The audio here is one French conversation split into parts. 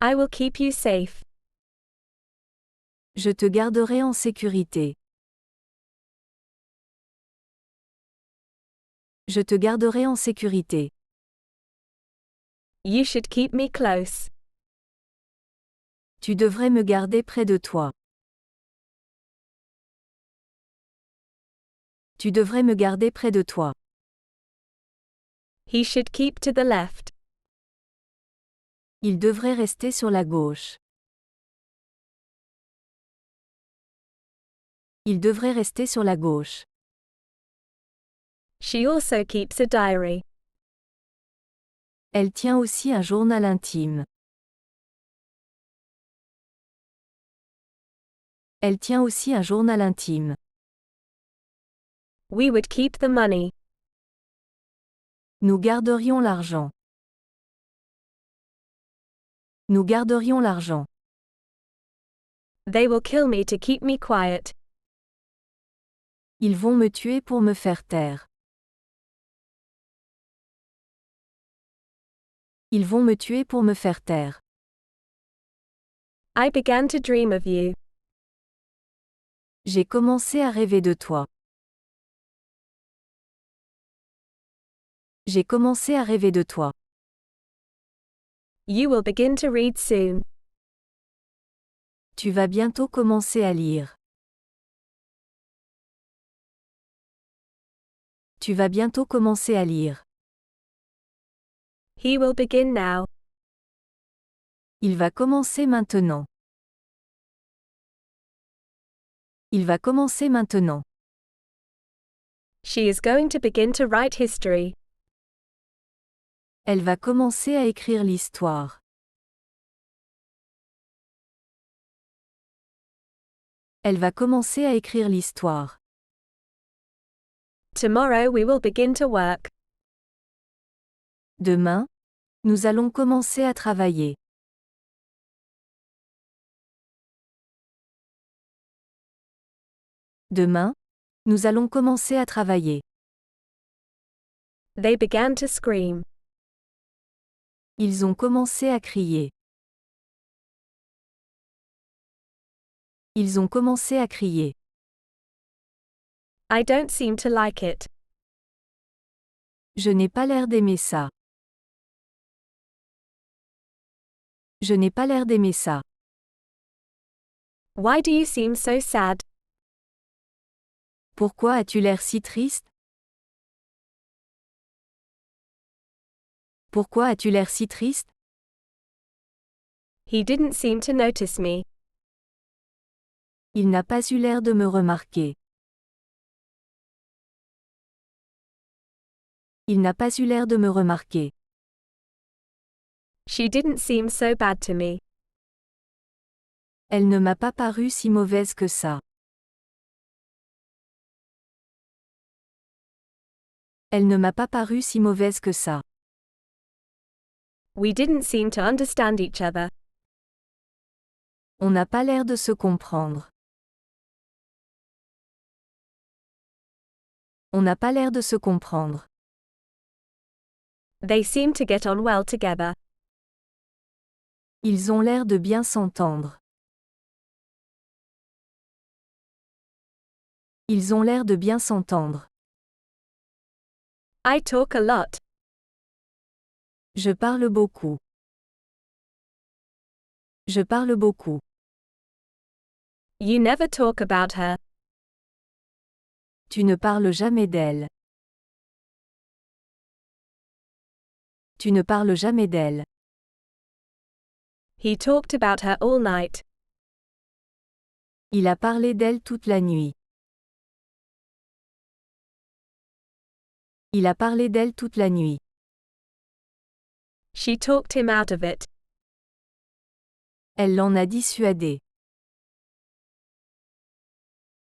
I will keep you safe. Je te garderai en sécurité. Je te garderai en sécurité. You should keep me close. Tu devrais me garder près de toi. Tu devrais me garder près de toi. He should keep to the left. Il devrait rester sur la gauche. Il devrait rester sur la gauche. She also keeps a diary. Elle tient aussi un journal intime. Elle tient aussi un journal intime. We would keep the money. Nous garderions l'argent. Nous garderions l'argent. They will kill me to keep me quiet. Ils vont me tuer pour me faire taire. Ils vont me tuer pour me faire taire. I began to dream of you. J'ai commencé à rêver de toi. J'ai commencé à rêver de toi. You will begin to read soon. Tu vas bientôt commencer à lire. Tu vas bientôt commencer à lire. He will begin now. Il va commencer maintenant. Il va commencer maintenant. She is going to begin to write history. Elle va commencer à écrire l'histoire. Elle va commencer à écrire l'histoire. Tomorrow we will begin to work. Demain, nous allons commencer à travailler. Demain, nous allons commencer à travailler. They began to scream. Ils ont commencé à crier. Ils ont commencé à crier. I don't seem to like it. Je n'ai pas l'air d'aimer ça. Je n'ai pas l'air d'aimer ça. Why do you seem so sad? Pourquoi as-tu l'air si triste? Pourquoi as-tu l'air si triste? He didn't seem to notice me. Il n'a pas eu l'air de me remarquer. Il n'a pas eu l'air de me remarquer. She didn't seem so bad to me. Elle ne m'a pas paru si mauvaise que ça. Elle ne m'a pas paru si mauvaise que ça. We didn't seem to understand each other. On n'a pas l'air de se comprendre. On n'a pas l'air de se comprendre. They seem to get on well together. Ils ont l'air de bien s'entendre. Ils ont l'air de bien s'entendre. I talk a lot. Je parle beaucoup. Je parle beaucoup. You never talk about her. Tu ne parles jamais d'elle. Tu ne parles jamais d'elle. He talked about her all night. Il a parlé d'elle toute la nuit. Il a parlé d'elle toute la nuit. She talked him out of it. Elle l'en a dissuadé.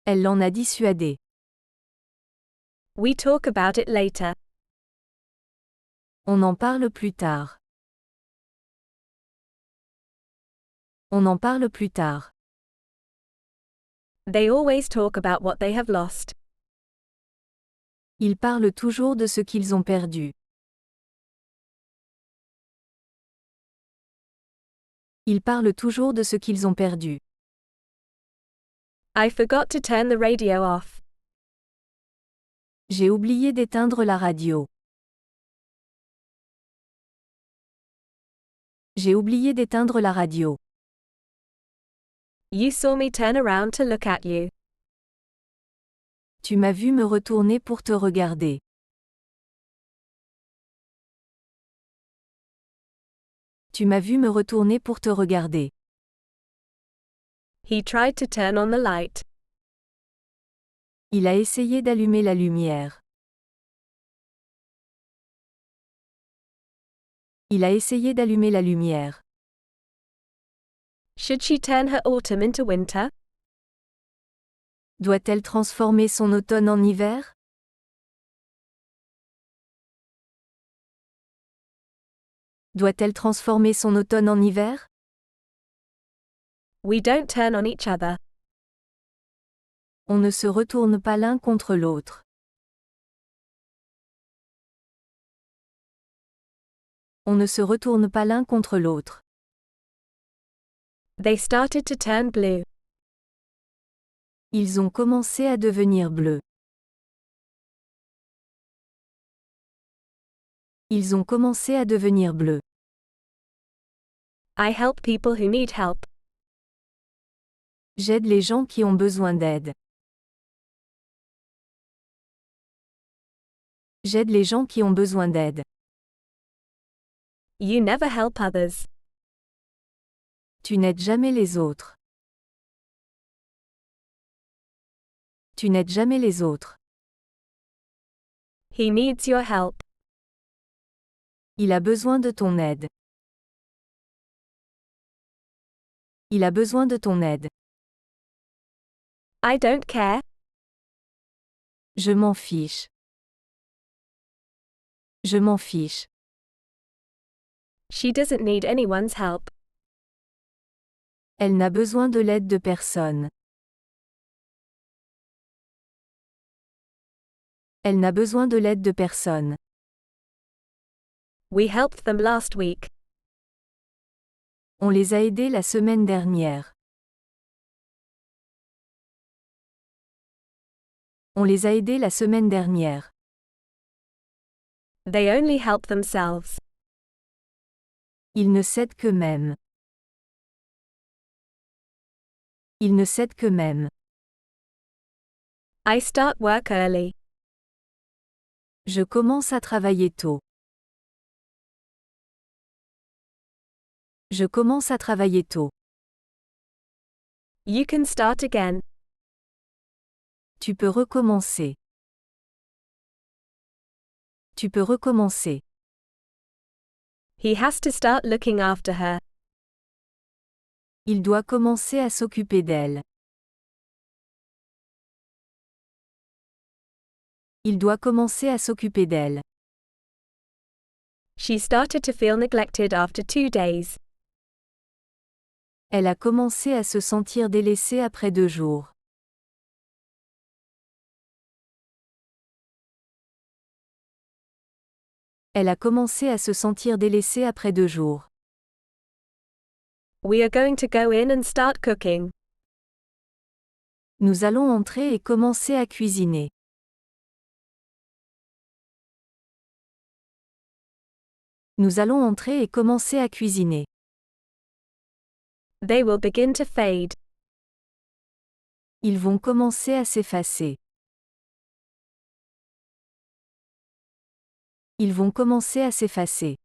Elle l'en a dissuadé. We talk about it later. On en parle plus tard. On en parle plus tard. They always talk about what they have lost. Ils parlent toujours de ce qu'ils ont perdu. Ils parlent toujours de ce qu'ils ont perdu. I forgot to turn the radio off. J'ai oublié d'éteindre la radio. J'ai oublié d'éteindre la radio. You saw me turn around to look at you. Tu m'as vu me retourner pour te regarder. Tu m'as vu me retourner pour te regarder. He tried to turn on the light. Il a essayé d'allumer la lumière. Il a essayé d'allumer la lumière. Should she turn her autumn into winter? Doit-elle transformer son automne en hiver? Doit-elle transformer son automne en hiver? We don't turn on each other. On ne se retourne pas l'un contre l'autre. On ne se retourne pas l'un contre l'autre. They started to turn blue. Ils ont commencé à devenir bleus. Ils ont commencé à devenir bleus. I help people who need help. J'aide les gens qui ont besoin d'aide. J'aide les gens qui ont besoin d'aide. You never help others. Tu n'aides jamais les autres. Tu n'aides jamais les autres. He needs your help. Il a besoin de ton aide. Il a besoin de ton aide. I don't care. Je m'en fiche. Je m'en fiche. She doesn't need anyone's help. Elle n'a besoin de l'aide de personne. Elle n'a besoin de l'aide de personne. We helped them last week. On les a aidés la semaine dernière. On les a aidés la semaine dernière. They only help themselves. Ils ne s'aident qu'eux-mêmes. Ils ne s'aident qu'eux-mêmes. I start work early. Je commence à travailler tôt. Je commence à travailler tôt. You can start again. Tu peux recommencer. Tu peux recommencer. He has to start looking after her. Il doit commencer à s'occuper d'elle. Il doit commencer à s'occuper d'elle. She started to feel neglected after 2 days. Elle a commencé à se sentir délaissée après 2 jours. Elle a commencé à se sentir délaissée après 2 jours. We are going to go in and start cooking. Nous allons entrer et commencer à cuisiner. Nous allons entrer et commencer à cuisiner. They will begin to fade. Ils vont commencer à s'effacer. Ils vont commencer à s'effacer.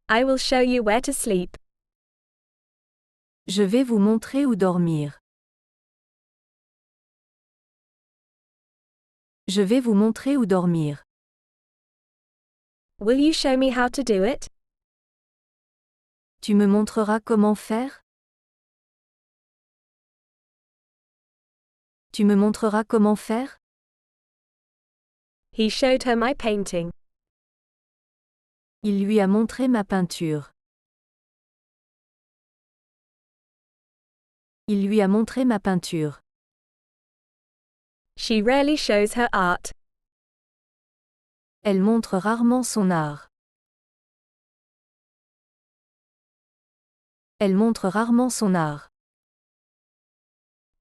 I will show you where to sleep. Je vais vous montrer où dormir. Je vais vous montrer où dormir. Will you show me how to do it? Tu me montreras comment faire? Tu me montreras comment faire? He showed her my painting. Il lui a montré ma peinture. Il lui a montré ma peinture. She rarely shows her art. Elle montre rarement son art. Elle montre rarement son art.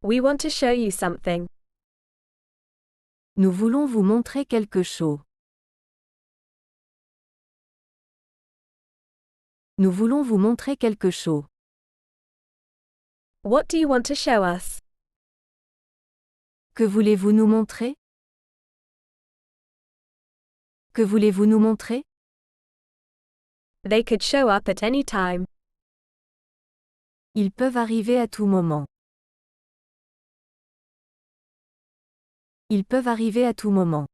We want to show you something. Nous voulons vous montrer quelque chose. Nous voulons vous montrer quelque chose. What do you want to show us? Que voulez-vous nous montrer? Que voulez-vous nous montrer? They could show up at any time. Ils peuvent arriver à tout moment. Ils peuvent arriver à tout moment.